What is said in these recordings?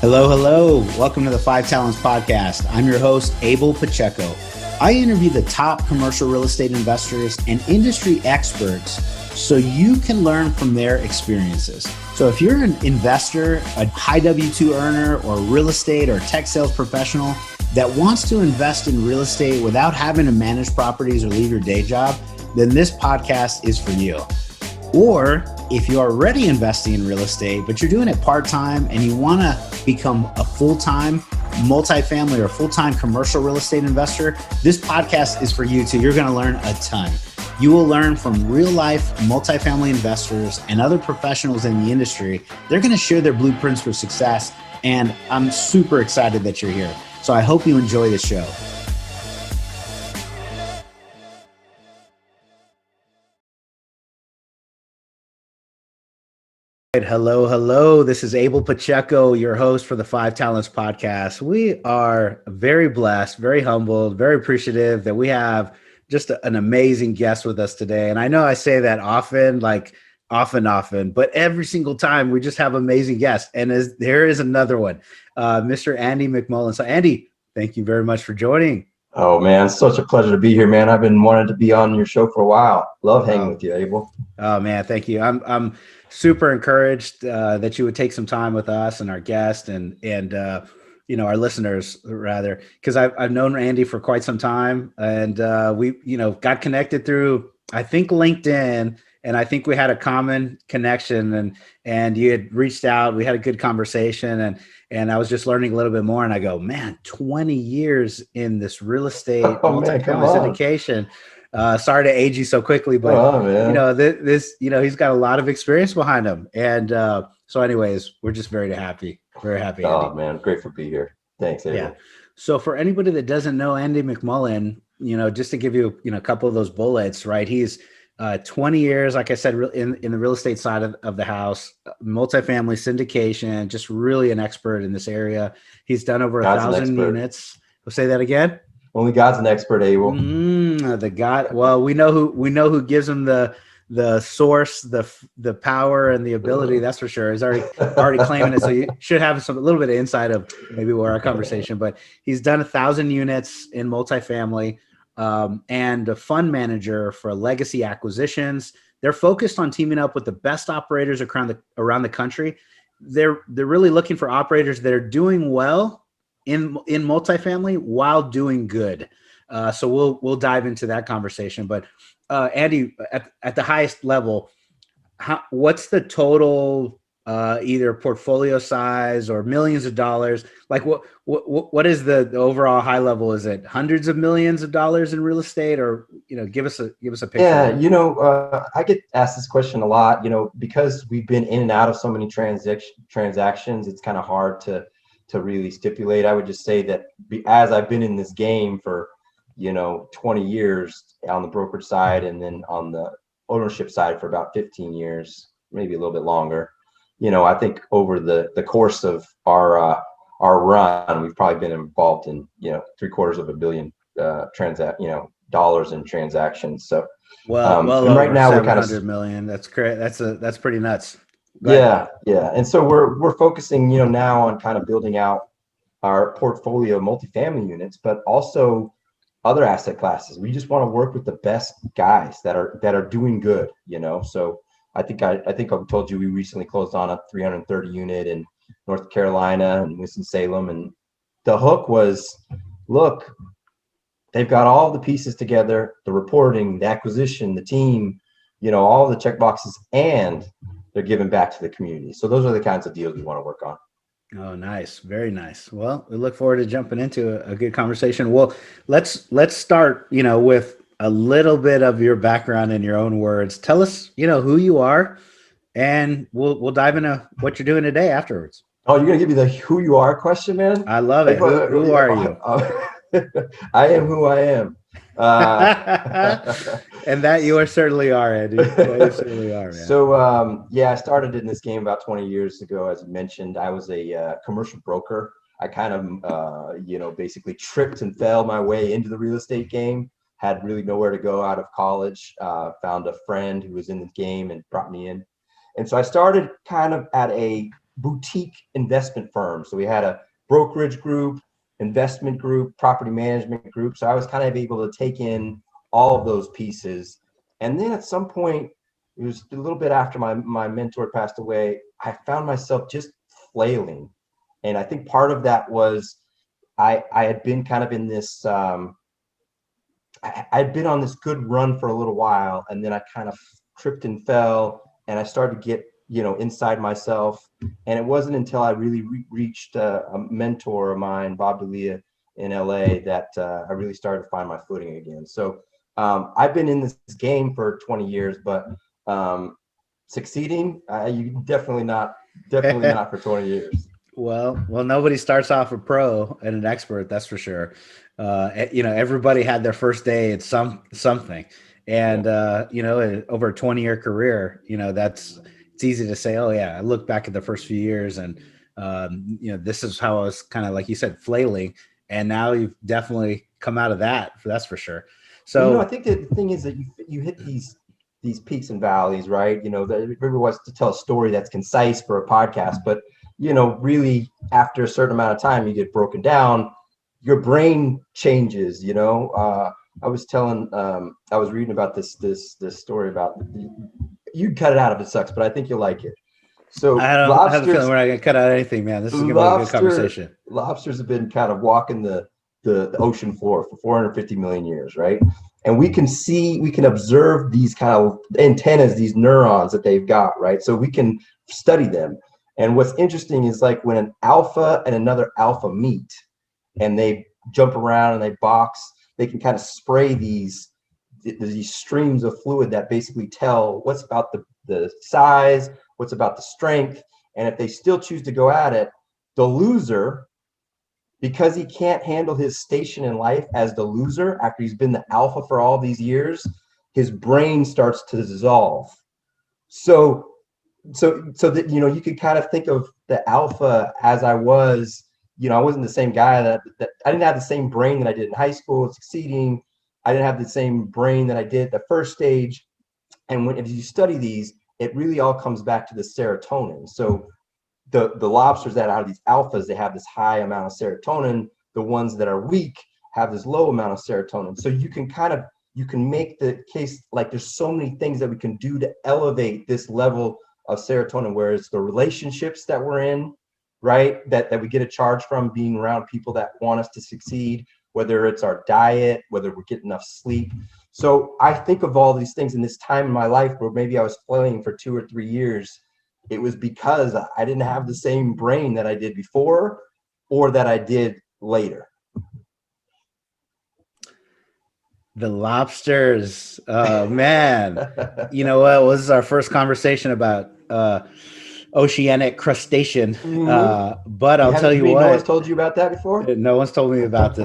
Hello, hello. Welcome to the Five Talents Podcast. I'm your host, Abel Pacheco. I interview the top commercial real estate investors and industry experts so you can learn from their experiences. So if you're an investor, a high W-2 earner, or real estate or tech sales professional that wants to invest in real estate without having to manage properties or leave your day job, then this podcast is for you. Or if you're already investing in real estate, but you're doing it part-time and you want to become a full-time multifamily or full-time commercial real estate investor, this podcast is for you too. You're going to learn a ton. You will learn from real-life multifamily investors and other professionals in the industry. They're going to share their blueprints for success, and I'm super excited that you're here. So I hope you enjoy the show. Hello, hello. This is Abel Pacheco, your host for the Five Talents Podcast. We are very blessed, very humbled, very appreciative that we have just an amazing guest with us today. And I know I say that often, but every single time we just have amazing guests. And there is another one, Mr. Andy McMullen. So Andy, thank you very much for joining. Oh man, it's such a pleasure to be here, man. I've been wanting to be on your show for a while. Love hanging with you, Abel. Oh man, thank you. I'm super encouraged that you would take some time with us and our guest and our listeners rather, because I've known Andy for quite some time, and we got connected through, I think, LinkedIn, and I think we had a common connection, and you had reached out. We had a good conversation, and I was just learning a little bit more, and I go, man, 20 years in this real estate multifamily syndication. Sorry to age you so quickly, but he's got a lot of experience behind him. And so anyways, we're just very happy. Andy. Oh man, great to be here. Thanks, Abel. Yeah. So for anybody that doesn't know Andy McMullen, just to give you, a couple of those bullets, right? He's 20 years, like I said, in the real estate side of the house, multifamily syndication, just really an expert in this area. He's done over 1,000 units. We'll say that again. Only God's an expert, Abel. Well, we know who gives him the source, the power, and the ability. That's for sure. He's already claiming it. So you should have a little bit of insight of maybe where our conversation. But he's done 1,000 units in multifamily, and a fund manager for legacy acquisitions. They're focused on teaming up with the best operators around the country. They're really looking for operators that are doing well in multifamily while doing good. So we'll dive into that conversation. But Andy, at the highest level, what's the total either portfolio size or millions of dollars? Like what is the overall high level? Is it hundreds of millions of dollars in real estate, or give us a picture? Yeah, I get asked this question a lot. Because we've been in and out of so many transactions, it's kind of hard to really stipulate. I would just say that as I've been in this game for 20 years on the brokerage side, and then on the ownership side for about 15 years, maybe a little bit longer. I think over the course of our run, we've probably been involved in $750 million dollars in transactions. So and right now we're kind of $700 million. That's great. That's pretty nuts. Yeah. And so we're focusing now on kind of building out our portfolio of multifamily units, but also other asset classes. We just want to work with the best guys that are doing good. So I think I've told you we recently closed on a 330 unit in North Carolina and Winston-Salem, and the hook was, look, they've got all the pieces together: the reporting, the acquisition, the team, all the check boxes, and they're giving back to the community. So those are the kinds of deals we want to work on. Oh, nice. Very nice. Well, we look forward to jumping into a good conversation. Well, let's start, with a little bit of your background in your own words. Tell us, who you are, and we'll dive into what you're doing today afterwards. Oh, you're going to give me the who you are question, man? I love it. Who are you? I am who I am. And that you certainly are, Andy. You certainly are, man. So, I started in this game about 20 years ago. As you mentioned, I was a commercial broker. I kind of, basically tripped and fell my way into the real estate game. Had really nowhere to go out of college. Found a friend who was in the game and brought me in. And so I started kind of at a boutique investment firms. So we had a brokerage group, investment group, property management group. So I was kind of able to take in all of those pieces. And then at some point, it was a little bit after my mentor passed away, I found myself just flailing. And I think part of that was I had been kind of in this, I'd been on this good run for a little while, and then I kind of tripped and fell, and I started to get, inside myself. And it wasn't until I really reached a mentor of mine, Bob D'Elia in LA, that I really started to find my footing again. So I've been in this game for 20 years, but succeeding, you definitely not for 20 years. Well, nobody starts off a pro and an expert, that's for sure. Everybody had their first day at something, and over a 20-year career, it's easy to say, oh yeah, I look back at the first few years, and this is how I was kind of, like you said, flailing, and now you've definitely come out of that. That's for sure. So I think that the thing is that you hit these peaks and valleys, right? Everybody wants to tell a story that's concise for a podcast, but really after a certain amount of time, you get broken down, your brain changes. I was reading about this story about, you cut it out if it sucks, but I think you'll like it. So I have a feeling we're not gonna cut out anything, man. This is gonna be a good conversation. Lobsters have been kind of walking the ocean floor for 450 million years, right? And we can observe these kind of antennas, these neurons that they've got, right? So we can study them. And what's interesting is, like, when an alpha and another alpha meet and they jump around and they box, they can kind of spray these streams of fluid that basically tell what's about the size, what's about the strength. And if they still choose to go at it, the loser, because he can't handle his station in life as the loser after he's been the alpha for all these years, his brain starts to dissolve. So that, you could kind of think of the alpha as I was. I wasn't the same guy that I didn't have the same brain that I did in high school succeeding. I didn't have the same brain that I did at the first stage. And if you study these, it really all comes back to the serotonin. So the lobsters that are out of these alphas, they have this high amount of serotonin. The ones that are weak have this low amount of serotonin. So you can make the case, like, there's so many things that we can do to elevate this level of serotonin, where it's the relationships that we're in, right? That we get a charge from being around people that want us to succeed, whether it's our diet, whether we're getting enough sleep. So I think of all these things in this time in my life where maybe I was flailing for 2 or 3 years. It was because I didn't have the same brain that I did before or that I did later. The lobsters, man. You know what? This is our first conversation about oceanic crustacean. But I'll tell you what. No one's told you about that before? No one's told me about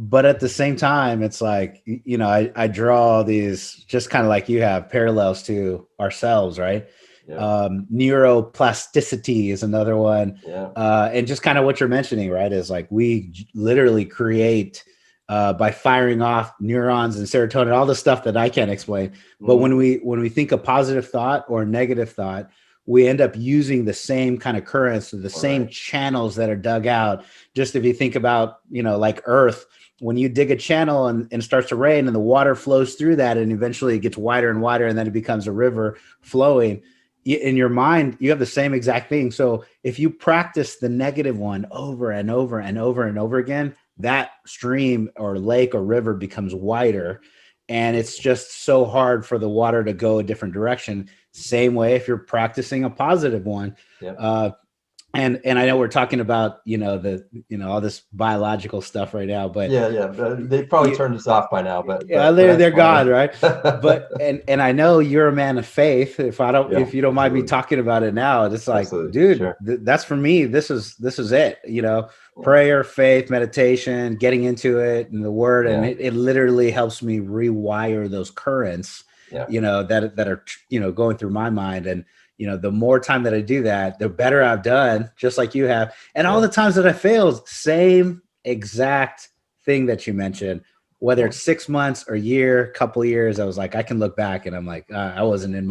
but at the same time, it's like, I draw these, just kind of like you have, parallels to ourselves, right? Yeah. Neuroplasticity is another one. Yeah. And just kind of what you're mentioning, right, is like we literally create by firing off neurons and serotonin, all the stuff that I can't explain. But when we think a positive thought or a negative thought, we end up using the same kind of currents, the same channels that are dug out. Just if you think about, like Earth, when you dig a channel and it starts to rain and the water flows through that, and eventually it gets wider and wider, and then it becomes a river flowing. In your mind, you have the same exact thing. So if you practice the negative one over and over and over and over again, that stream or lake or river becomes wider, and it's just so hard for the water to go a different direction. Same way if you're practicing a positive one. Yep. And I know we're talking about, all this biological stuff right now, but they probably turned us off by now, but they're God, right? But, and I know you're a man of faith. If you don't mind me talking about it now, it's like, dude, sure. That's for me. This is it, prayer, faith, meditation, getting into it and the word. And it literally helps me rewire those currents, that are, going through my mind. And, the more time that I do that, the better I've done, just like you have. And all the times that I failed, same exact thing that you mentioned, whether it's 6 months or year, couple of years, I was like, I can look back and I'm like, I wasn't in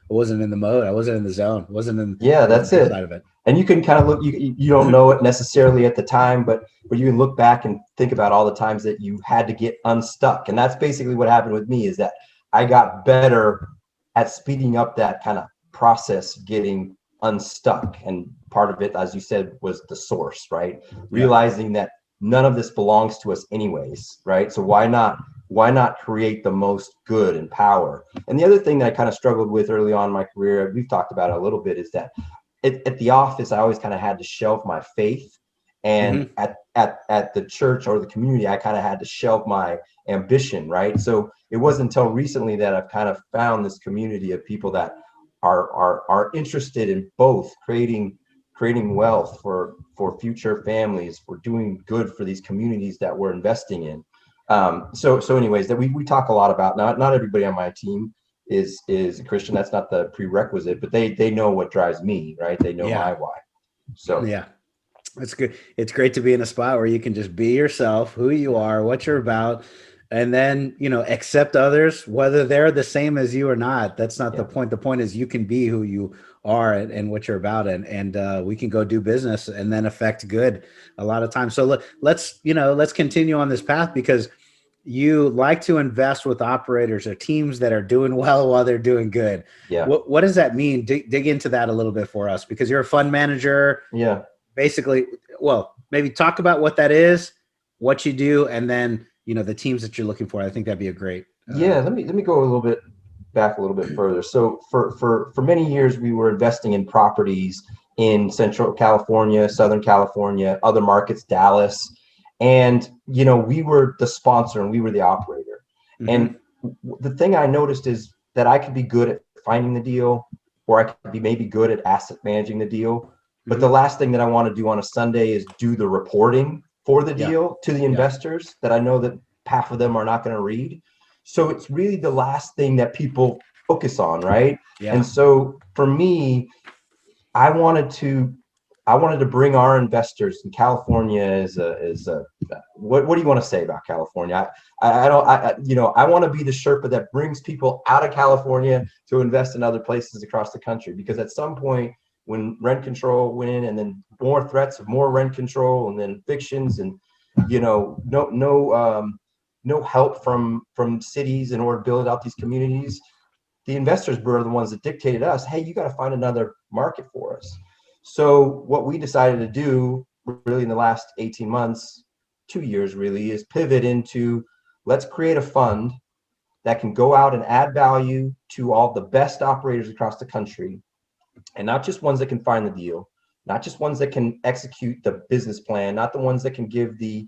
I wasn't in the mode. I wasn't in the zone. Wasn't in That's the it. side of it. And you can kind of look, you don't know it necessarily at the time, but you can look back and think about all the times that you had to get unstuck. And that's basically what happened with me, is that I got better at speeding up that kind of process, getting unstuck. And part of it, as you said, was the source, right? Realizing that none of this belongs to us anyways, right? So why not create the most good and power? And the other thing that I kind of struggled with early on in my career, we've talked about it a little bit, is that at the office, I always kind of had to shelve my faith. And at the church or the community, I kind of had to shelve my ambition, right? So it wasn't until recently that I've kind of found this community of people that are interested in both creating wealth for future families, for doing good for these communities that we're investing in. So anyways, that we talk a lot about. Not everybody on my team is a Christian. That's not the prerequisite, but they know what drives me, right? They know my why. So it's good. It's great to be in a spot where you can just be yourself, who you are, what you're about, and then, accept others, whether they're the same as you or not. That's not the point. The point is you can be who you are and what you're about, and we can go do business and then affect good a lot of times. So let's continue on this path, because you like to invest with operators or teams that are doing well while they're doing good. What does that mean? Dig into that a little bit for us, because you're a fund manager. Basically, well, maybe talk about what that is, what you do, and then, the teams that you're looking for. I think that'd be a great. Let me go a little bit back a little bit further. So for many years, we were investing in properties in Central California, Southern California, other markets, Dallas. And, we were the sponsor and we were the operator. And the thing I noticed is that I could be good at finding the deal, or I could be maybe good at asset managing the deal. But the last thing that I want to do on a Sunday is do the reporting for the deal to the investors that I know that half of them are not going to read. So it's really the last thing that people focus on, right? And so for me, I wanted to bring our investors in California what do you want to say about California? I want to be the Sherpa that brings people out of California to invest in other places across the country, because at some point, when rent control went in, and then more threats of more rent control, and then evictions, and no help from cities in order to build out these communities, the investors were the ones that dictated us, hey, you got to find another market for us. So what we decided to do really in the last 18 months, 2 years really, is pivot into, let's create a fund that can go out and add value to all the best operators across the country. And not just ones that can find the deal, not just ones that can execute the business plan, not the ones that can give the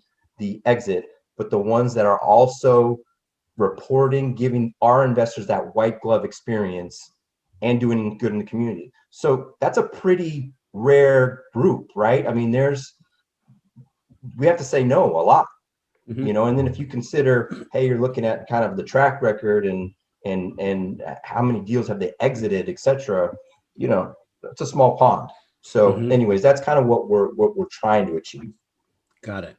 exit, but the ones that are also reporting, giving our investors that white glove experience and doing good in the community. So that's a pretty rare group, right? I mean, we have to say no a lot, and then if you consider, hey, you're looking at kind of the track record and how many deals have they exited, etc., it's a small pond. So anyways, that's kind of what we're trying to achieve. Got it.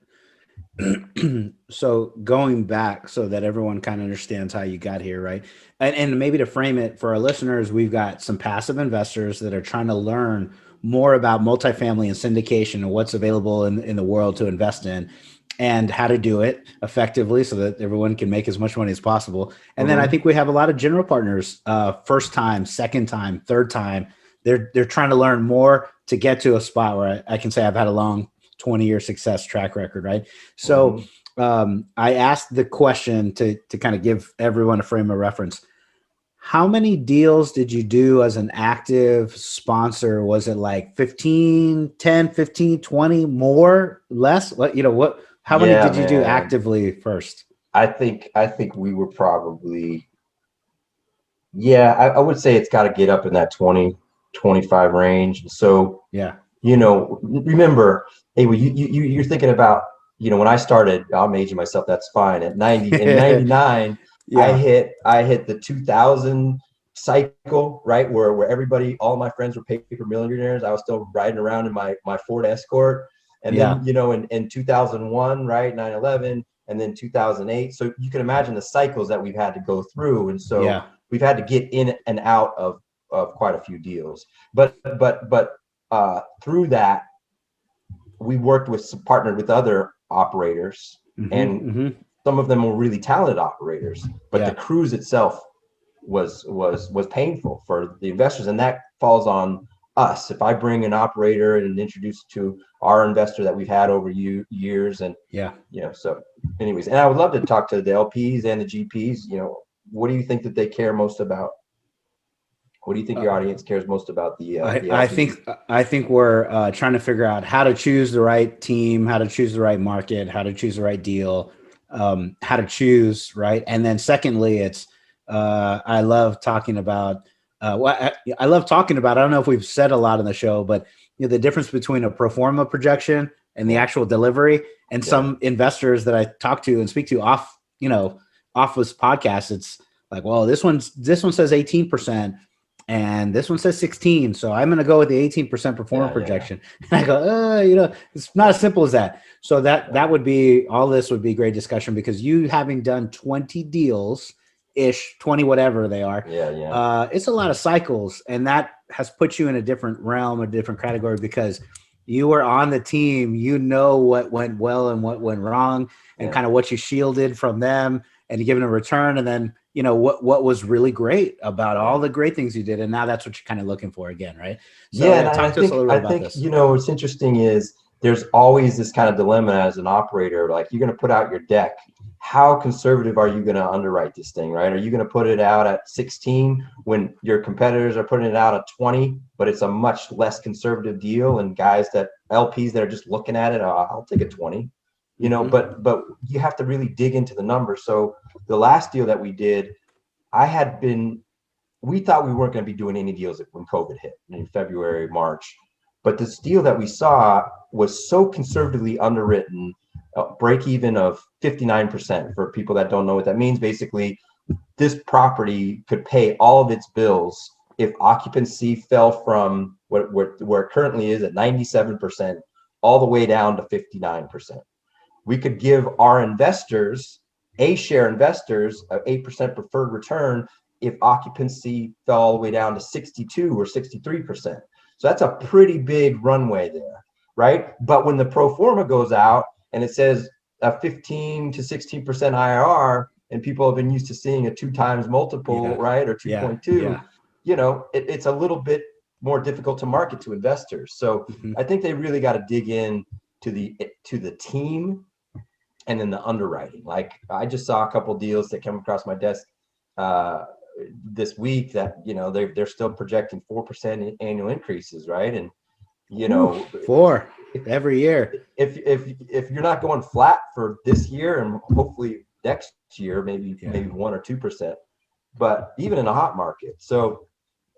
So going back so that everyone kind of understands how you got here, right? And maybe to frame it for our listeners, we've got some passive investors that are trying to learn more about multifamily and syndication and what's available in the world to invest in, and how to do it effectively so that everyone can make as much money as possible. And then I think we have a lot of general partners, first time, second time, third time. They're trying to learn more to get to a spot where I can say I've had a long 20-year success track record, right? So I asked the question to kind of give everyone a frame of reference. How many deals did you do as an active sponsor? Was it like 15, 10, 15, 20, more, less? How many did you do actively first? I think we were probably, I would say it's got to get up in that 20, 25 range. So, remember, hey, well, you're thinking about, when I started, I'm aging myself, that's fine. At 99, I hit the 2000 cycle, right? Where everybody, all my friends were paper millionaires. I was still riding around in my Ford Escort. And then, in 2001, right, 9/11, and then 2008. So you can imagine the cycles that we've had to go through. And so we've had to get in and out of quite a few deals. But through that, we partnered with other operators, and some of them were really talented operators, but the cruise itself was painful for the investors, and that falls on us. If I bring an operator and introduce to our investor that we've had over years, and so anyways, and I would love to talk to the LPs and the GPs. What do you think that they care most about? What do you think your audience cares most about? I think we're trying to figure out how to choose the right team, how to choose the right market, how to choose the right deal, how to choose, right? And then secondly, it's I love talking about I don't know if we've said a lot on the show, but the difference between a pro forma projection and the actual delivery. And some investors that I talk to and speak to off this podcast, it's like, well, this one says 18%. And this one says 16. So I'm going to go with the 18% pro forma projection. And I go, it's not as simple as that. So that would be, all this would be great discussion, because you having done 20 deals ish, 20, whatever they are. It's a lot of cycles. And that has put you in a different realm, a different category, because you were on the team, what went well and what went wrong, and kind of what you shielded from them and giving a return. And then, what was really great about all the great things you did. And now that's what you're kind of looking for again, right? So talk to us a little bit about this. What's interesting is there's always this kind of dilemma as an operator. Like, you're going to put out your deck. How conservative are you going to underwrite this thing, right? Are you going to put it out at 16 when your competitors are putting it out at 20, but it's a much less conservative deal, and LPs that are just looking at it, I'll take a 20. But you have to really dig into the numbers. So the last deal that we did, we thought we weren't going to be doing any deals when COVID hit in February, March. But this deal that we saw was so conservatively underwritten, break even of 59%. For people that don't know what that means, basically, this property could pay all of its bills if occupancy fell from where it currently is at 97% all the way down to 59%. We could give our investors, A-share investors, an 8% preferred return if occupancy fell all the way down to 62 or 63%. So that's a pretty big runway there, right? But when the pro forma goes out and it says a 15 to 16% IRR, and people have been used to seeing a 2 times multiple, right? Or 2.2, it's a little bit more difficult to market to investors. So I think they really got to dig in to the team and then the underwriting. Like, I just saw a couple deals that came across my desk this week that they're still projecting 4% annual increases, right? And 4 every year. If you're not going flat for this year, and hopefully next year maybe 1 or 2%, but even in a hot market. So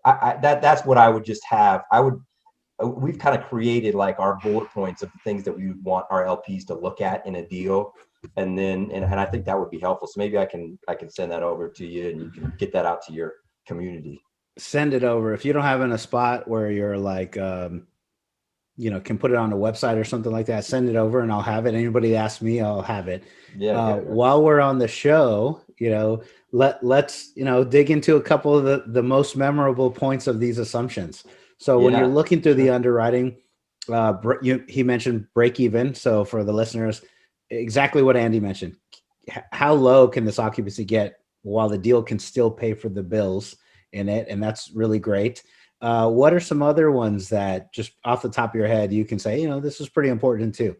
that's what I would just have. We've kind of created like our bullet points of the things that we want our LPs to look at in a deal. And I think that would be helpful. So maybe I can send that over to you, and you can get that out to your community. Send it over. If you don't have in a spot where you're like, can put it on the website or something like that, send it over and I'll have it. Anybody that asks me, I'll have it. While we're on the show, let's dig into a couple of the most memorable points of these assumptions. So when you're looking through the underwriting, he mentioned break even. So for the listeners, exactly what Andy mentioned. How low can this occupancy get while the deal can still pay for the bills in it? And that's really great. What are some other ones that just off the top of your head, you can say, this is pretty important too?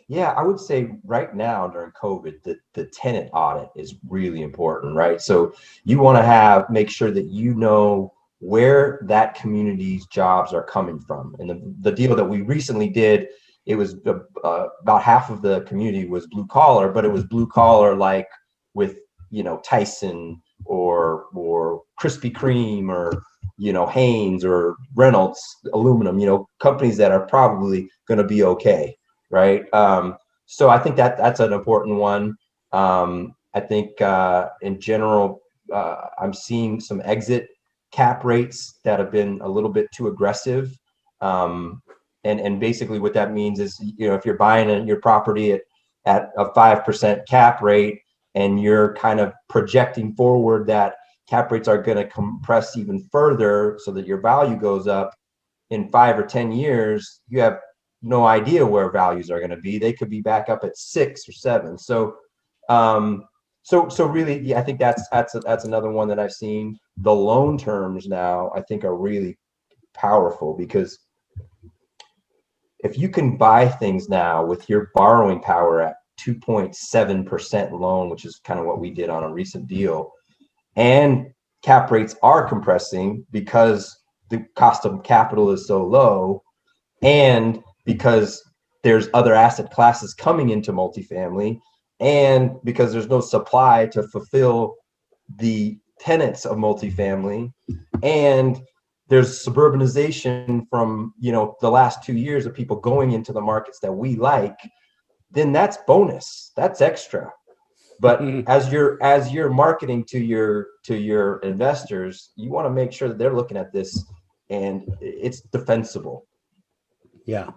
Yeah, I would say right now during COVID, the tenant audit is really important, right? So you want to make sure that where that community's jobs are coming from. And the deal that we recently did, it was about half of the community was blue collar, but it was blue collar like with Tyson or Krispy Kreme or Haynes or Reynolds Aluminum, companies that are probably going to be okay, right? So I think that's an important one. I think in general, I'm seeing some exit cap rates that have been a little bit too aggressive. And basically what that means is, if you're buying your property at a 5% cap rate and you're kind of projecting forward that cap rates are going to compress even further so that your value goes up in 5 or 10 years, you have no idea where values are going to be. They could be back up at 6 or 7. So, so really, yeah, I think that's another one that I've seen. The loan terms now, I think, are really powerful, because if you can buy things now with your borrowing power at 2.7% loan, which is kind of what we did on a recent deal, and cap rates are compressing because the cost of capital is so low, and because there's other asset classes coming into multifamily, and because there's no supply to fulfill the tenants of multifamily, and there's suburbanization from, the last 2 years of people going into the markets that we like, then that's bonus, that's extra. But as you're marketing to your investors, you want to make sure that they're looking at this and it's defensible. Yeah.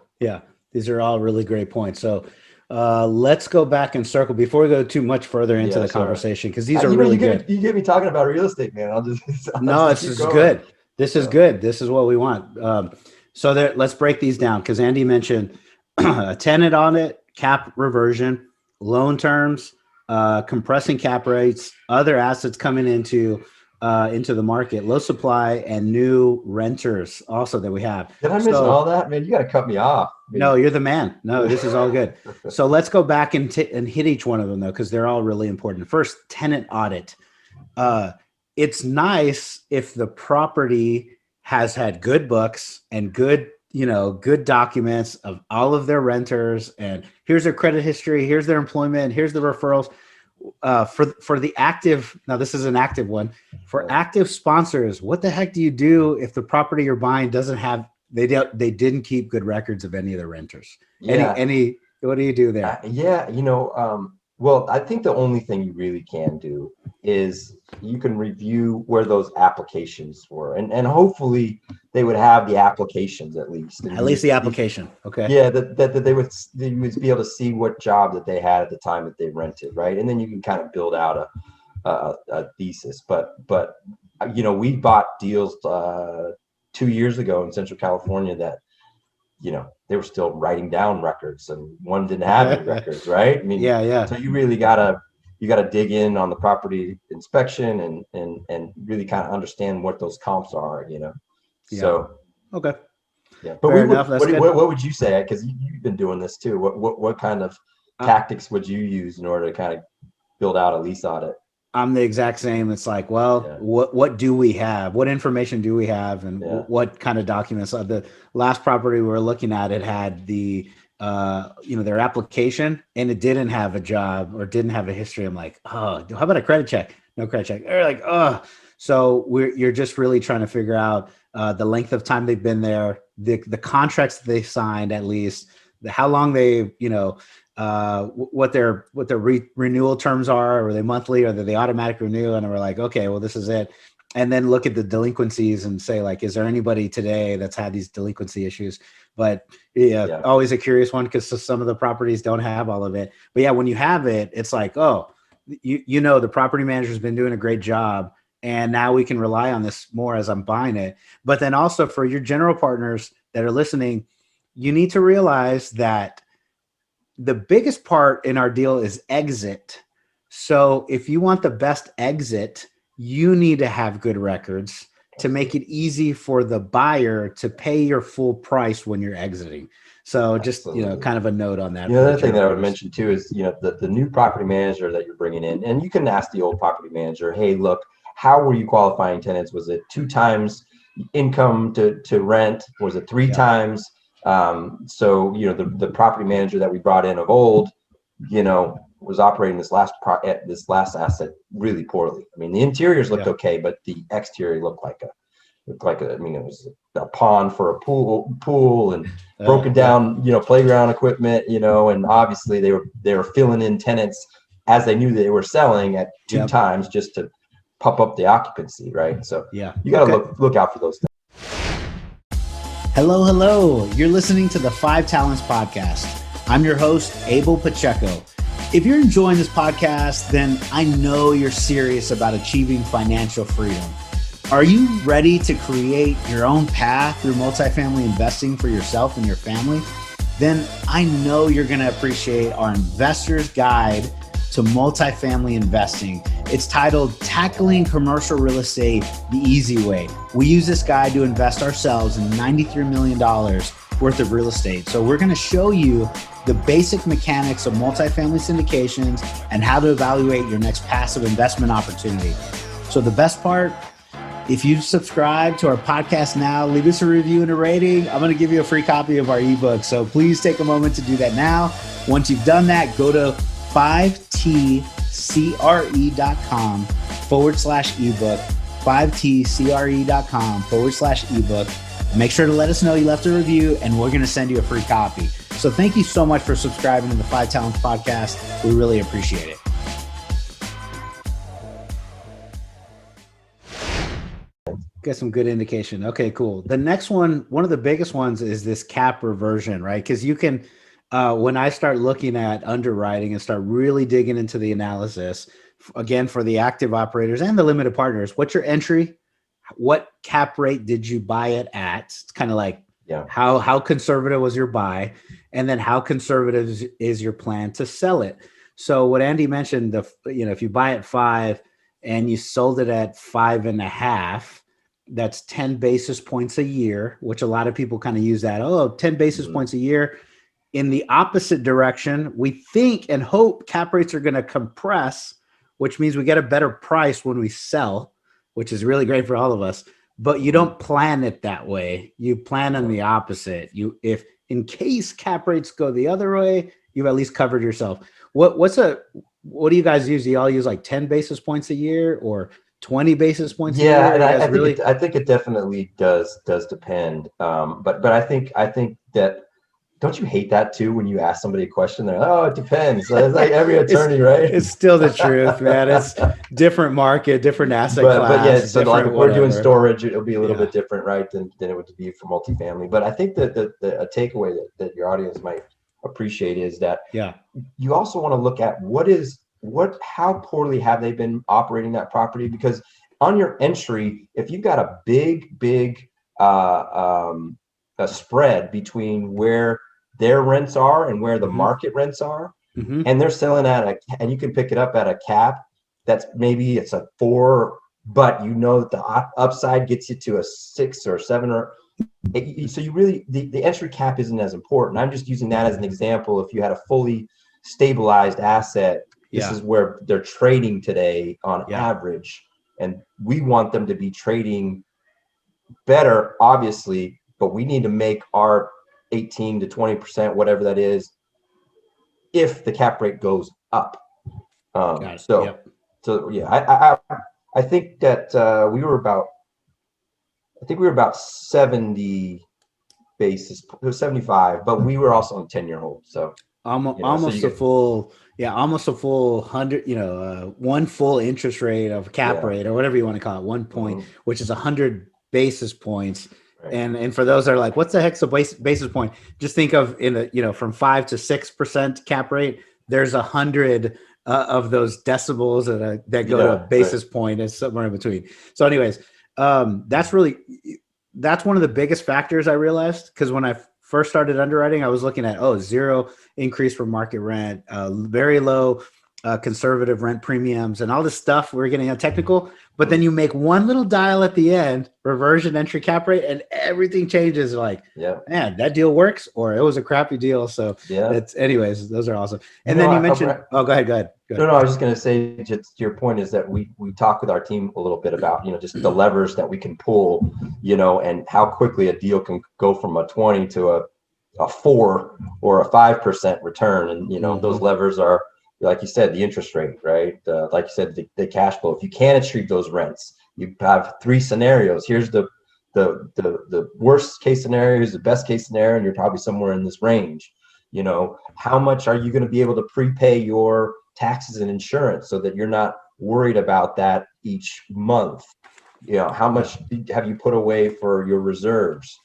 These are all really great points. So let's go back and circle before we go too much further into the conversation, because these are really good. You get me talking about real estate, man. This is good. This is good. This is what we want. So let's break these down, because Andy mentioned a tenant audit, cap reversion, loan terms, compressing cap rates, other assets coming into the market, low supply, and new renters also that we have. Did I miss all that, man? You got to cut me off. No, you're the man. No, this is all good. So let's go back and hit each one of them, though, because they're all really important. First, tenant audit. It's nice if the property has had good books and good documents of all of their renters, and here's their credit history, here's their employment, here's the referrals. For the active, now this is an active one, for active sponsors, what the heck do you do if the property you're buying doesn't have, they didn't keep good records of any of the renters? Yeah. What do you do there? Well, I think the only thing you really can do is you can review where those applications were, and hopefully they would have the applications at least. At least the application. Okay. Yeah, that they would be able to see what job that they had at the time that they rented, right? And then you can kind of build out a thesis. But we bought deals 2 years ago in Central California that, they were still writing down records, and one didn't have any records, right? I mean, yeah. So you really gotta dig in on the property inspection and really kind of understand what those comps are, Yeah. So okay. Yeah, but what would you say? Because you've been doing this too. What kind of tactics would you use in order to kind of build out a lease audit? I'm the exact same. It's like, what do we have? What information do we have? And what kind of documents? The last property we were looking at, it had the, their application, and it didn't have a job or didn't have a history. I'm like, oh, how about a credit check? No credit check. They're like, oh. So you're just really trying to figure out the length of time they've been there, the contracts that they signed, at least how long they, what their renewal terms are. Are they monthly, or are they automatic renew? And we're like, okay, well, this is it. And then look at the delinquencies and say, like, is there anybody today that's had these delinquency issues? But always a curious one, because some of the properties don't have all of it. But yeah, when you have it, it's like, oh, the property manager's been doing a great job, and now we can rely on this more as I'm buying it. But then also for your general partners that are listening, you need to realize that the biggest part in our deal is exit. So if you want the best exit, you need to have good records to make it easy for the buyer to pay your full price when you're exiting. So just, kind of a note on that. The other thing that I would mention too is, the new property manager that you're bringing in, and you can ask the old property manager, hey, look, how were you qualifying tenants? Was it 2 times income to rent? Was it 3 times? So, the property manager that we brought in of old, was operating this last asset really poorly. I mean, the interiors looked okay, but the exterior looked like it was a pond for a pool and broken down, playground equipment, and obviously they were filling in tenants as they knew they were selling at 2 times just to pump up the occupancy, right? So you got to look out for those things. Hello. You're listening to the 5 Talents Podcast. I'm your host, Abel Pacheco. If you're enjoying this podcast, then I know you're serious about achieving financial freedom. Are you ready to create your own path through multifamily investing for yourself and your family? Then I know you're going to appreciate our Investor's Guide to Multifamily Investing. It's titled Tackling Commercial Real Estate the Easy Way. We use this guide to invest ourselves in $93 million worth of real estate. So we're going to show you the basic mechanics of multifamily syndications and how to evaluate your next passive investment opportunity. So the best part, if you subscribe to our podcast now, leave us a review and a rating. I'm going to give you a free copy of our ebook. So please take a moment to do that now. Once you've done that, go to 5tcre.com/ebook, 5tcre.com/ebook. Make sure to let us know you left a review and we're going to send you a free copy. So thank you so much for subscribing to the 5 Talents Podcast. We really appreciate it. Get some good indication. Okay, cool. The next one of the biggest ones is this cap reversion, right? Because you can, when I start looking at underwriting and start really digging into the analysis, again, for the active operators and the limited partners, what's your entry? What cap rate did you buy it at? It's kind of like, how conservative was your buy? And then how conservative is your plan to sell it? So what Andy mentioned, if you buy at 5 and you sold it at 5.5, that's 10 basis points a year, which a lot of people kind of use that. 10 basis points a year. In the opposite direction, we think and hope cap rates are going to compress, which means we get a better price when we sell, which is really great for all of us. But you don't plan it that way. You plan on the opposite. If in case cap rates go the other way, you've at least covered yourself. What do you guys use? Do you all use like 10 basis points a year or 20 basis points a year? And I think it definitely does depend. But I think that, don't you hate that too when you ask somebody a question? They're like, oh, it depends. It's like every attorney, right? It's still the truth, man. It's different market, different asset class. But yes, so like if we're doing storage, it'll be a little bit different, right, than it would be for multifamily. But I think that a takeaway that your audience might appreciate is that you also want to look at how poorly have they been operating that property? Because on your entry, if you've got a big a spread between where their rents are and where the market rents are, and they're selling and you can pick it up at a cap that's maybe it's a 4, but you know that the upside gets you to a 6 or 7 so you really the entry cap isn't as important. I'm just using that as an example. If you had a fully stabilized asset, this is where they're trading today on average, and we want them to be trading better, obviously, but we need to make our 18 to 20%, whatever that is, if the cap rate goes up. I think that we were about 70 basis, it was 75, but we were also on 10-year hold. So almost a full 100, one full interest rate of cap rate or whatever you want to call it, 1 point, which is 100 basis points. Right. And for those that are like, what's the heck's a basis point? Just think of from 5 to 6% cap rate, there's 100 of those decibels that go to a basis point and somewhere in between. So anyways, that's one of the biggest factors I realized, because when I first started underwriting, I was looking at, 0 increase for market rent, very low conservative rent premiums and all this stuff. We're getting technical, but then you make one little dial at the end, reversion entry cap rate, and everything changes. Like, man, that deal works, or it was a crappy deal. So anyways, those are awesome. And then you mentioned, go ahead. No, I was just going to say, just your point is that we talk with our team a little bit about, just the levers that we can pull, and how quickly a deal can go from a 20 to a 4 or a 5% return. And, those levers are, like you said, the interest rate, right? Like you said, the cash flow. If you can't achieve those rents, you have 3 scenarios. Here's the worst case scenario, here's the best case scenario, and you're probably somewhere in this range. How much are you going to be able to prepay your taxes and insurance so that you're not worried about that each month? How much have you put away for your reserves?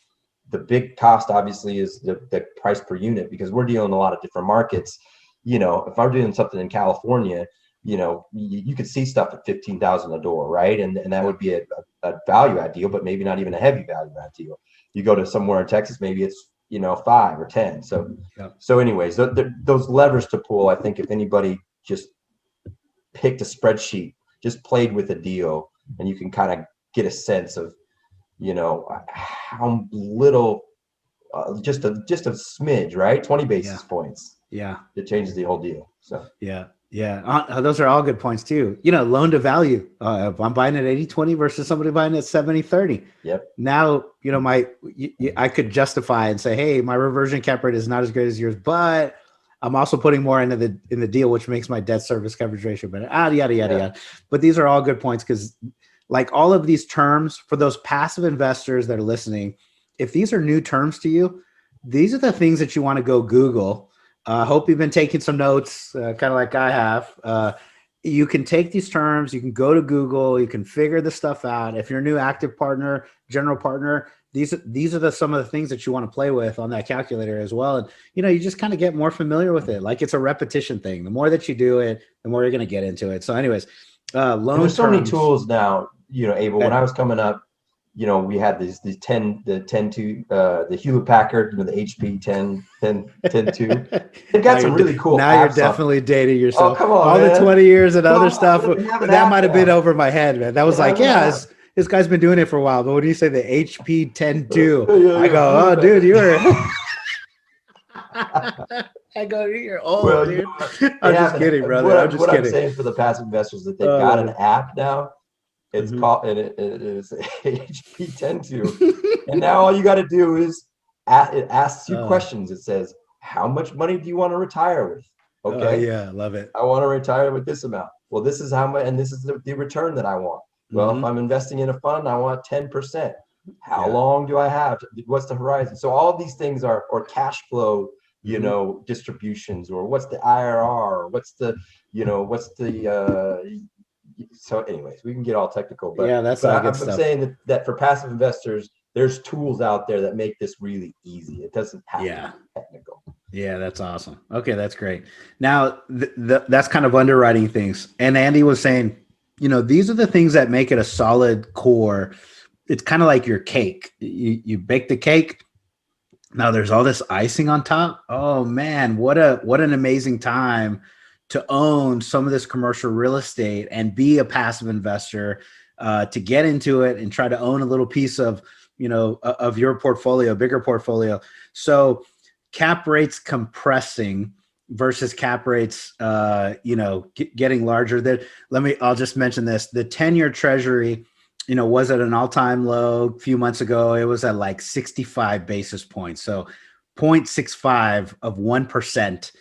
The big cost, obviously, is the price per unit, because we're dealing in a lot of different markets. if I'm doing something in California, you could see stuff at 15,000 a door, right? And that would be a value add deal, but maybe not even a heavy value add deal. You go to somewhere in Texas, maybe it's 5 or 10. So anyways, those levers to pull. I think if anybody just picked a spreadsheet, just played with a deal, and you can kind of get a sense of how little, just a smidge, right? 20 basis points. Yeah, it changes the whole deal. So those are all good points too. Loan to value. If I'm buying at 80-20 versus somebody buying at 70-30. Yep. Now, I could justify and say, hey, my reversion cap rate is not as great as yours, but I'm also putting more in the deal, which makes my debt service coverage ratio better. Yada. But these are all good points, because like all of these terms, for those passive investors that are listening, if these are new terms to you, these are the things that you want to go Google. I hope you've been taking some notes, kind of like I have. You can take these terms, you can go to Google, you can figure the stuff out. If you're a new active partner, general partner, these are some of the things that you want to play with on that calculator as well. And, you just kind of get more familiar with it. Like it's a repetition thing. The more that you do it, the more you're going to get into it. So anyways, there's so many tools now, Abel. When I was coming up, we had the Hewlett Packard, the HP 10.2. They've got some really cool. Now you're definitely dating yourself. Oh, come on, all man. The 20 years and other stuff that might have been over my head, man. That was this guy's been doing it for a while. But when you say the HP 10.2, I go, oh, dude, you were. I go, you're old, dude. I'm just kidding, brother. I'm just kidding. I'm saying for the passive investors that they've got an app now. It's called, and it is HP 10.2. And now all you got to do is it asks you questions. It says, how much money do you want to retire with? Okay. I love it. I want to retire with this amount. Well, this is how much, and this is the return that I want. Well, if I'm investing in a fund, I want 10%. How long do I have? What's the horizon? So all of these things or cash flow, distributions, or what's the IRR, or what's the so anyways, we can get all technical, but I'm saying that for passive investors, there's tools out there that make this really easy. It doesn't have to be technical. Yeah, that's awesome. Okay, that's great. Now, that's kind of underwriting things. And Andy was saying, these are the things that make it a solid core. It's kind of like your cake. You bake the cake. Now there's all this icing on top. Oh man, what an amazing time to own some of this commercial real estate and be a passive investor, to get into it and try to own a little piece of, of your portfolio, bigger portfolio. So cap rates compressing versus cap rates, getting larger. I'll just mention this. The 10-year treasury, was at an all-time low a few months ago. It was at like 65 basis points. So 0.65 of 1%.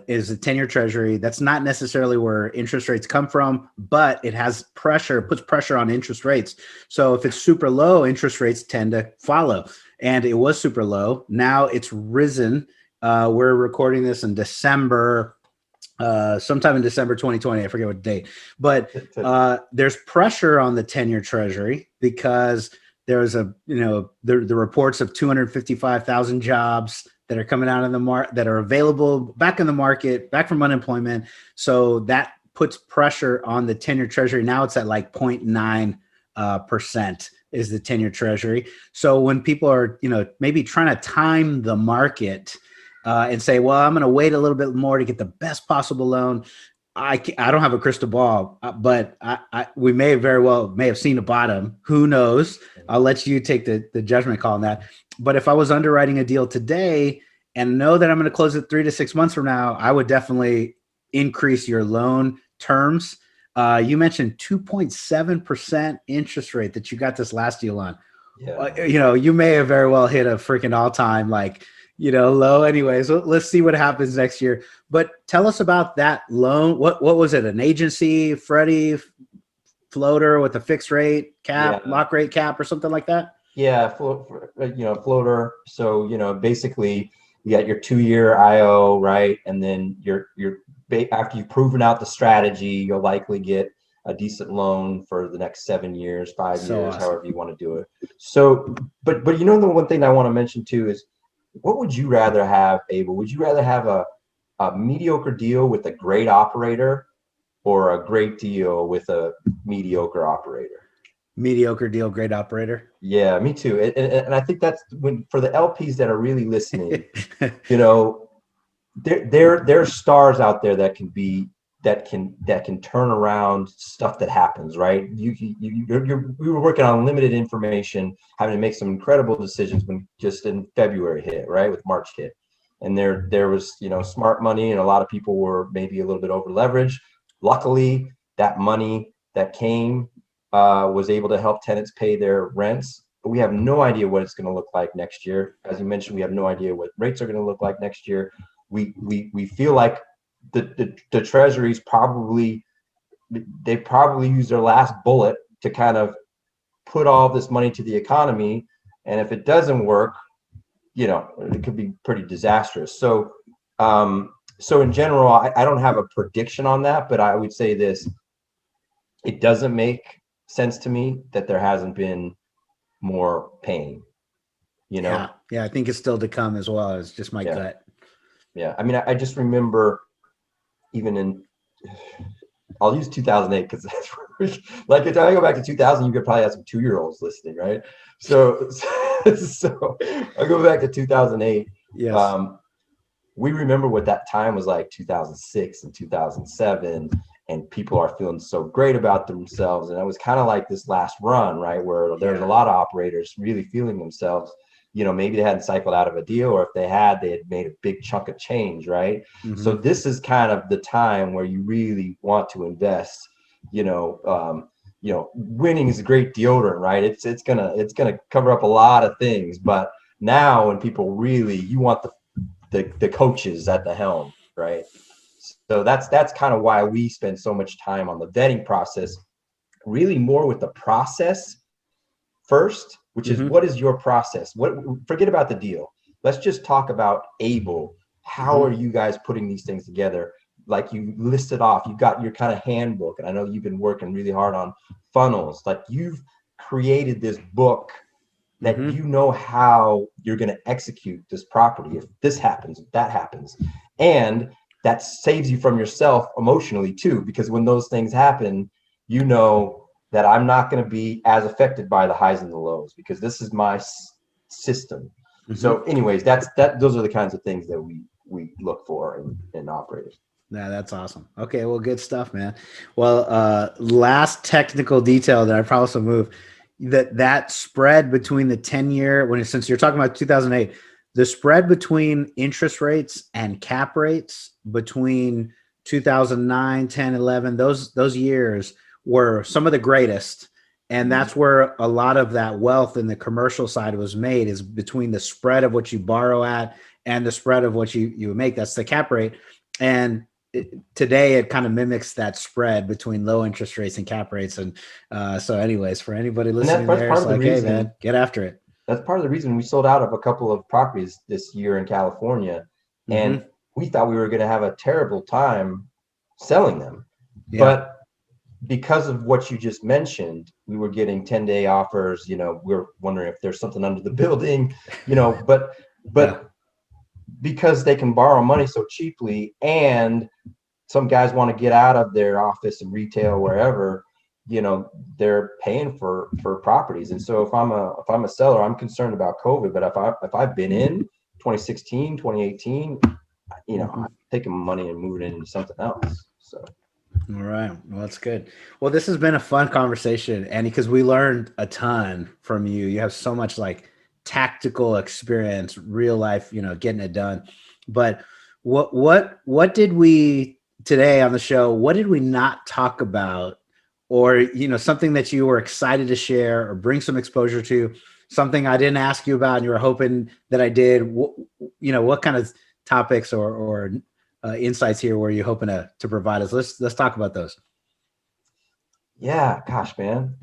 Is a 10-year treasury. That's not necessarily where interest rates come from, but it puts pressure on interest rates. So if it's super low, interest rates tend to follow. And it was super low. Now it's risen. We're recording this in December, sometime in December 2020. I forget what date. But there's pressure on the 10-year treasury because there's the reports of 255,000 jobs that are coming out of the market, that are available back in the market, back from unemployment. So that puts pressure on the 10-year treasury. Now it's at like 0.9% is the 10-year treasury. So when people are, maybe trying to time the market and say, well, I'm going to wait a little bit more to get the best possible loan. I don't have a crystal ball, but we may have seen a bottom. Who knows? I'll let you take the judgment call on that. But if I was underwriting a deal today and know that I'm going to close it 3 to 6 months from now, I would definitely increase your loan terms. You mentioned 2.7% interest rate that you got this last deal on. Yeah. You may have very well hit a freaking all-time low. Anyways, let's see what happens next year. But tell us about that loan. What was it? An agency, Freddie, floater with a fixed rate cap, lock rate cap, or something like that? Yeah, floater. So basically, you got your 2-year IO, right? And then after you've proven out the strategy, you'll likely get a decent loan for the next 7 years, 5 years, awesome. However you want to do it. So, but the one thing I want to mention too is, what would you rather have, Abel? Would you rather have a a mediocre deal with a great operator or a great deal with a mediocre operator? Mediocre deal, great operator. Yeah, me too. And I think that's when, for the LPs that are really listening, you know, there are stars out there that can turn around stuff that happens, right? We were working on limited information, having to make some incredible decisions when just in February hit, right, with March hit, and there was smart money, and a lot of people were maybe a little bit over leveraged. Luckily, that money that came was able to help tenants pay their rents. But we have no idea what it's going to look like next year. As you mentioned, we have no idea what rates are going to look like next year. We feel like the treasuries probably use their last bullet to kind of put all this money to the economy, and if it doesn't work, it could be pretty disastrous. So in general, I don't have a prediction on that, but I would say this: it doesn't make sense to me that there hasn't been more pain. Yeah, I think it's still to come as well. It's just my gut. Yeah, I mean, I just remember even I'll use 2008 because that's like if I go back to 2000, you could probably have some 2-year-olds listening, right? So I go back to 2008. Yes. We remember what that time was like, 2006 and 2007, and people are feeling so great about themselves. And it was kind of like this last run, right, where there's a lot of operators really feeling themselves. Maybe they hadn't cycled out of a deal, or if they had made a big chunk of change, right? Mm-hmm. So this is kind of the time where you really want to invest. Winning is a great deodorant, right? It's gonna cover up a lot of things. But now, when people you want the coaches at the helm, right? So that's kind of why we spend so much time on the vetting process, really more with the process first, which is what is your process? Forget about the deal. Let's just talk about Able. How are you guys putting these things together? Like you listed off, you've got your kind of handbook, and I know you've been working really hard on funnels. Like you've created this book that how you're going to execute this property if this happens, if that happens. And that saves you from yourself emotionally too, because when those things happen, that I'm not going to be as affected by the highs and the lows because this is my system. So anyways, those are the kinds of things that we look for in operators. Yeah, that's awesome. Okay, well, good stuff, man. Well, last technical detail that I promise to move, that spread between the 10-year, since you're talking about 2008, the spread between interest rates and cap rates between 2009, 10, 11, those years were some of the greatest. And that's where a lot of that wealth in the commercial side was made, is between the spread of what you borrow at and the spread of what you make. That's the cap rate. And today it kind of mimics that spread between low interest rates and cap rates. And so anyways, for anybody listening there, it's like, hey man, get after it. That's part of the reason we sold out of a couple of properties this year in California. And we thought we were going to have a terrible time selling them. Yeah. But because of what you just mentioned, we were getting 10-day offers. We were wondering if there's something under the building, but because they can borrow money so cheaply, and some guys want to get out of their office and retail wherever, they're paying for properties. And so if I'm a seller, I'm concerned about COVID, but if I've been in 2016, 2018, I'm taking money and moving it into something else. So. All right. Well, that's good. Well, this has been a fun conversation, Andy, because we learned a ton from you. You have so much tactical experience, real life, getting it done. But what did we today on the show, what did we not talk about, or, something that you were excited to share or bring some exposure to, something I didn't ask you about and you were hoping that I did? What kind of topics or insights here were you hoping to provide us? Let's talk about those. Yeah, gosh, man.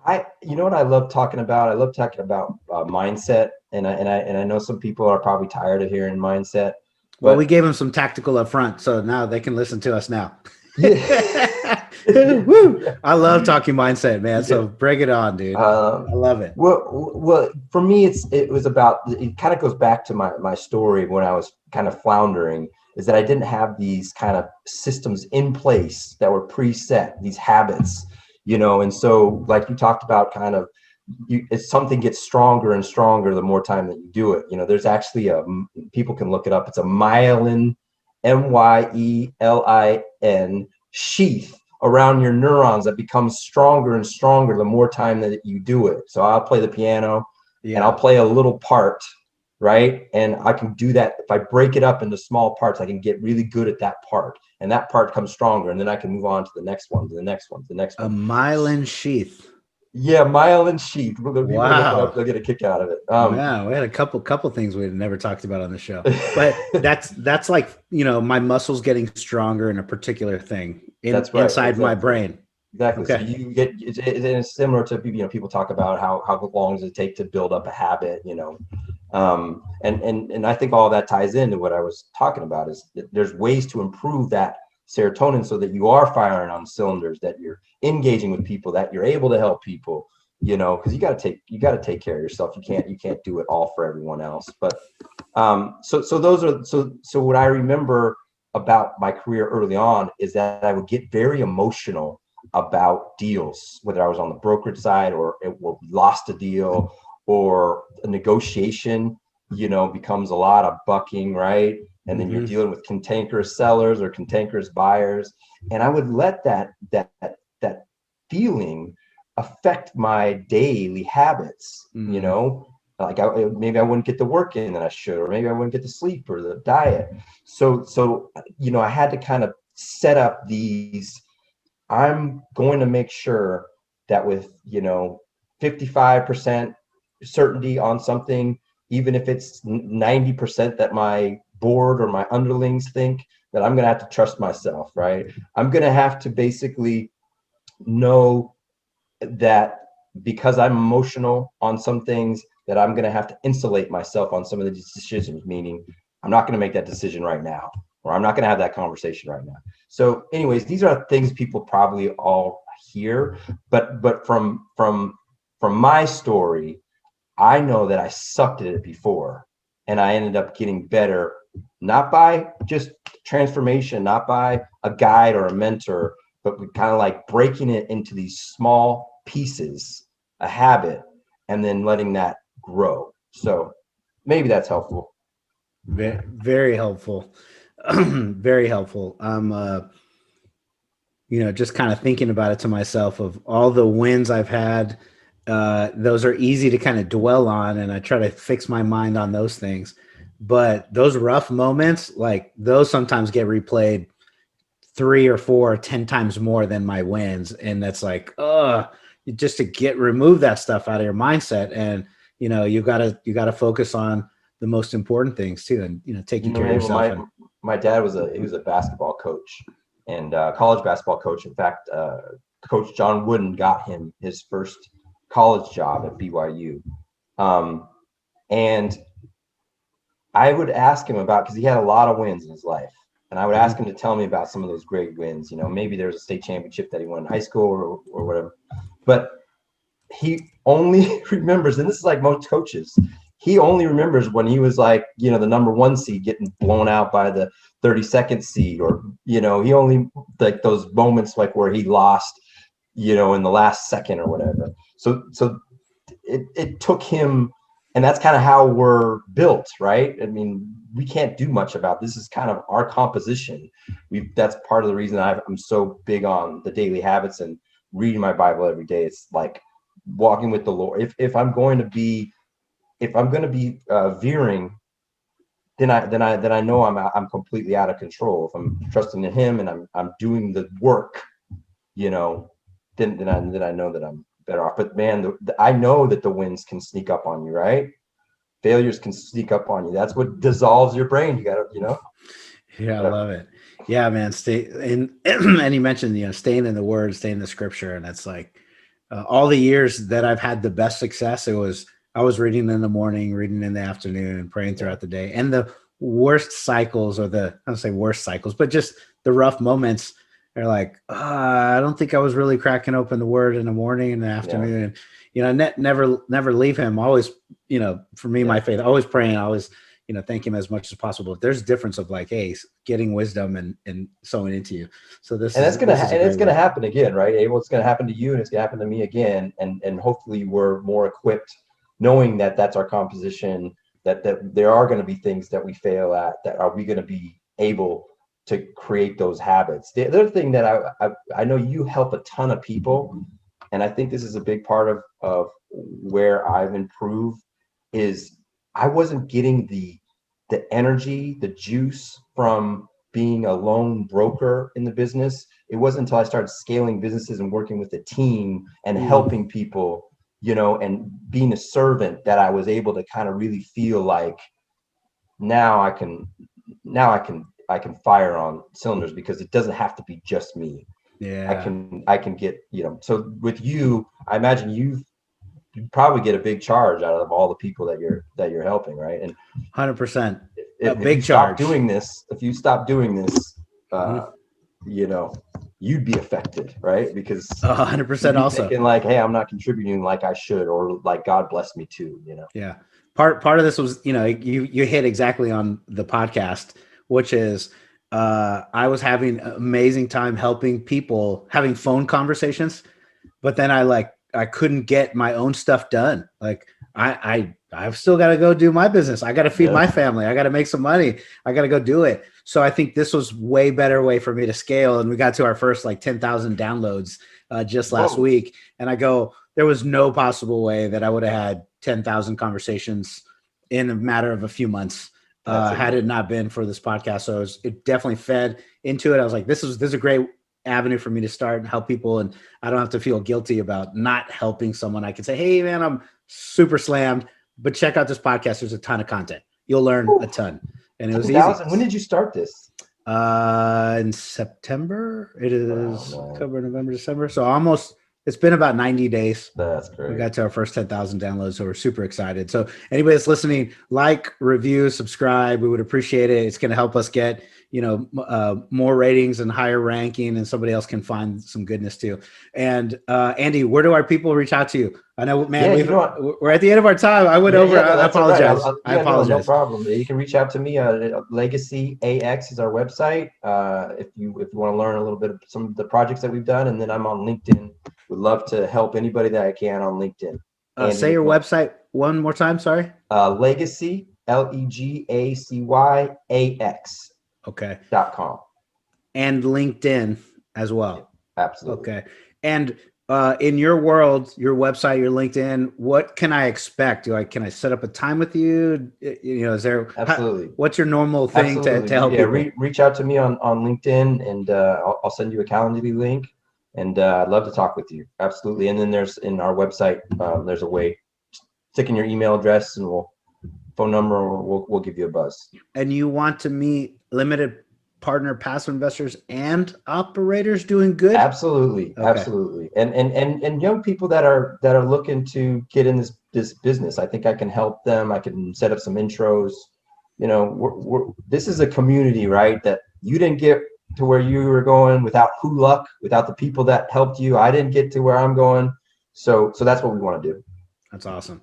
What I love talking about? I love talking about mindset, and I know some people are probably tired of hearing mindset. Well, we gave them some tactical up front, so now they can listen to us now. Yeah. Woo! I love talking mindset, man. Yeah. So bring it on, dude. I love it. Well, for me, it was about, it kind of goes back to my story when I was kind of floundering, is that I didn't have these kind of systems in place that were preset, these habits, and so like you talked about kind of, it's something gets stronger and stronger the more time that you do it. There's actually people can look it up. It's a myelin, MYELIN sheath around your neurons that becomes stronger and stronger the more time that you do it. So I'll play the piano and I'll play a little part, right? And I can do that. If I break it up into small parts, I can get really good at that part. And that part comes stronger. And then I can move on to the next one, to the next one, to the next one. A myelin sheath. Yeah, myelin sheath. People look it up, Wow. they'll get a kick out of it. Yeah, we had a couple things we'd never talked about on the show, but that's like, my muscles getting stronger in a particular thing That's right, inside my brain. Exactly. Okay. So you get, it's similar to, people talk about how long does it take to build up a habit, and I think all that ties into what I was talking about, is that there's ways to improve that serotonin so that you are firing on cylinders, that you're engaging with people, that you're able to help people, because you got to take care of yourself. You can't do it all for everyone else. But so what I remember about my career early on is that I would get very emotional about deals, whether I was on the brokerage side or lost a deal, or a negotiation, becomes a lot of bucking, right? And then you're dealing with cantankerous sellers or cantankerous buyers. And I would let that feeling affect my daily habits, like maybe I wouldn't get the work in that I should, or maybe I wouldn't get the sleep or the diet. So I had to kind of set up these, I'm going to make sure that with 55% certainty on something, even if it's 90% that my board or my underlings think, that I'm going to have to trust myself, right? I'm going to have to basically know that because I'm emotional on some things, that I'm going to have to insulate myself on some of the decisions, meaning I'm not going to make that decision right now, or I'm not going to have that conversation right now. So anyways, these are things people probably all hear, but from my story, I know that I sucked at it before, and I ended up getting better, not by just transformation, not by a guide or a mentor, but kind of like breaking it into these small pieces, a habit, and then letting that grow. So maybe that's helpful. Very, very helpful. Very helpful. I'm, just kind of thinking about it to myself, of all the wins I've had. Those are easy to kind of dwell on, and I try to fix my mind on those things. But those rough moments, like those sometimes get replayed 3 or 4 or 10 times more than my wins. And that's like, just to remove that stuff out of your mindset. And, you gotta focus on the most important things too. And, taking care of yourself. My dad was a basketball coach, and college basketball coach. In fact, Coach John Wooden got him his first college job at BYU. And I would ask him about, because he had a lot of wins in his life, and I would ask him to tell me about some of those great wins. Maybe there was a state championship that he won in high school or whatever. But he only remembers, and this is like most coaches, he only remembers when he was like, the number 1 seed getting blown out by the 32nd seed, or, he only, like those moments like where he lost, in the last second or whatever. So it took him, and that's kind of how we're built, right? I mean, we can't do much about this. Is kind of our composition. That's part of the reason I'm so big on the daily habits and reading my Bible every day. It's like walking with the Lord. If I'm going to be veering, then I know I'm completely out of control. If I'm trusting in Him and I'm doing the work, then I know that I'm better off. But man, I know that the wins can sneak up on you, right? Failures can sneak up on you. That's what dissolves your brain. You gotta, Yeah, I love it. Yeah, man. And you mentioned, staying in the Word, staying in the Scripture, and it's like all the years that I've had the best success. I was reading in the morning, reading in the afternoon, and praying throughout the day. And the worst cycles, or I don't say worst cycles, but just the rough moments, They're like, I don't think I was really cracking open the word in the morning and the afternoon. And, never leave him. Always, for me, my faith, always praying, always, thank him as much as possible. There's a difference of like, hey, getting wisdom and sowing into you. So it's going to happen again, right? Abel, it's going to happen to you and it's going to happen to me again. And hopefully we're more equipped knowing that that's our composition, that there are going to be things that we fail at, that are we going to be able to create those habits. The other thing that I know you help a ton of people, and I think this is a big part of where I've improved, is I wasn't getting the energy, the juice from being a lone broker in the business. It wasn't until I started scaling businesses and working with a team and helping people, and being a servant, that I was able to kind of really feel like now I can fire on cylinders, because it doesn't have to be just me. Yeah. I can get, so with you, I imagine you probably get a big charge out of all the people that you're helping, right? And 100%. If you stop doing this, you'd be affected, right? Because 100% also thinking like, hey, I'm not contributing like I should, or like God bless me too, Yeah. Part of this was, you hit exactly on the podcast, which is I was having an amazing time helping people, having phone conversations, but then I couldn't get my own stuff done. Like I've still got to go do my business. I got to feed my family. I got to make some money. I got to go do it. So I think this was way better way for me to scale. And we got to our first 10,000 downloads just last week. And there was no possible way that I would have had 10,000 conversations in a matter of a few months had it not been for this podcast. So it definitely fed into it. I was like, this is a great avenue for me to start and help people. And I don't have to feel guilty about not helping someone. I can say, hey man, I'm super slammed, but check out this podcast. There's a ton of content. You'll learn a ton. And it was easy. When did you start this? In September. It is October, November, December. So it's been about 90 days. That's great. We got to our first 10,000 downloads, so we're super excited. So anybody that's listening, like, review, subscribe. We would appreciate it. It's going to help us get, more ratings and higher ranking, and somebody else can find some goodness too. And Andy, where do our people reach out to you? I know, man, we're at the end of our time. I went over. I apologize. Right. I apologize. No problem. You can reach out to me. Legacy AX is our website. If you want to learn a little bit of some of the projects that we've done, and then I'm on LinkedIn. Would love to help anybody that I can on LinkedIn. Say your website one more time. Sorry. Legacy, LEGACYAX. Okay. .com. And LinkedIn as well. Absolutely. Okay. And in your world, your website, your LinkedIn, what can I expect? Can I set up a time with you? Is there absolutely? What's your normal thing to help people? Reach out to me on LinkedIn, and I'll send you a Calendly link. And I'd love to talk with you. Absolutely. And then there's in our website, there's a way, stick in your email address and phone number, and we'll give you a buzz. And you want to meet limited partner passive investors and operators doing good? Absolutely. Okay. Absolutely. And young people that are looking to get in this business. I think I can help them. I can set up some intros. This is a community, right? That you didn't get to where you were going without luck, without the people that helped you. I didn't get to where I'm going. So that's what we want to do. That's awesome.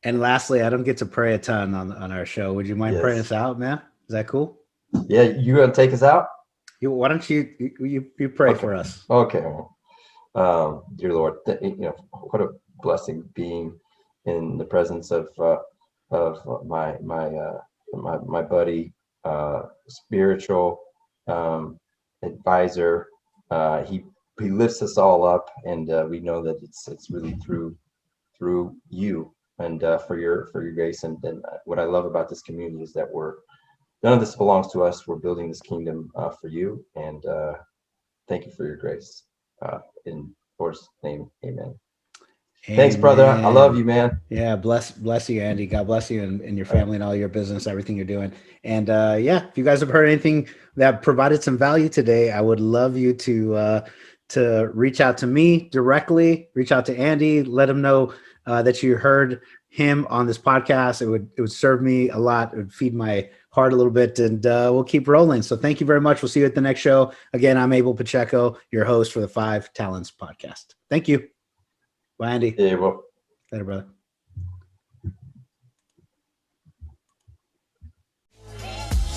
And lastly, I don't get to pray a ton on our show. Would you mind praying us out, man? Is that cool? Yeah. You going to take us out? Why don't you pray for us? Okay. Dear Lord, what a blessing being in the presence of my buddy, spiritual, advisor. He lifts us all up, and we know that it's really through you and for your grace. And then what I love about this community is that none of this belongs to us. We're building this kingdom for you, and thank you for your grace. In Lord's name, amen. Thanks, brother. I love you, man. Yeah, bless you, Andy. God bless you and your family and all your business, everything you're doing. And if you guys have heard anything that provided some value today, I would love you to reach out to me directly, reach out to Andy, let him know that you heard him on this podcast. It would serve me a lot. It would feed my apart a little bit, and we'll keep rolling. So thank you very much. We'll see you at the next show. Again, I'm Abel Pacheco, your host for the 5 Talents podcast. Thank you. Bye, Andy. Yeah, well. Later, brother.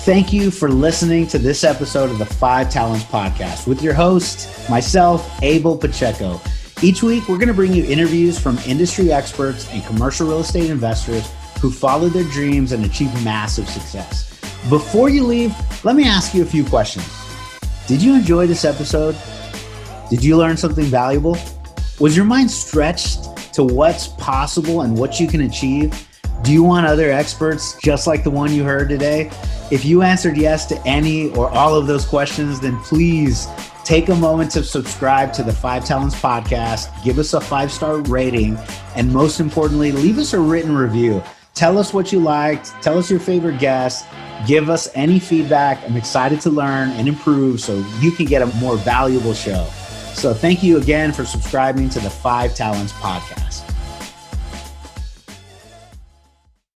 Thank you for listening to this episode of the 5 Talents podcast with your host, myself, Abel Pacheco. Each week, we're going to bring you interviews from industry experts and commercial real estate investors who followed their dreams and achieved massive success. Before you leave, let me ask you a few questions. Did you enjoy this episode? Did you learn something valuable? Was your mind stretched to what's possible and what you can achieve? Do you want other experts just like the one you heard today? If you answered yes to any or all of those questions, then please take a moment to subscribe to the 5 Talents podcast, give us a 5-star rating, and most importantly, leave us a written review. Tell us what you liked, tell us your favorite guest, give us any feedback. I'm excited to learn and improve so you can get a more valuable show. So thank you again for subscribing to the 5 Talents podcast.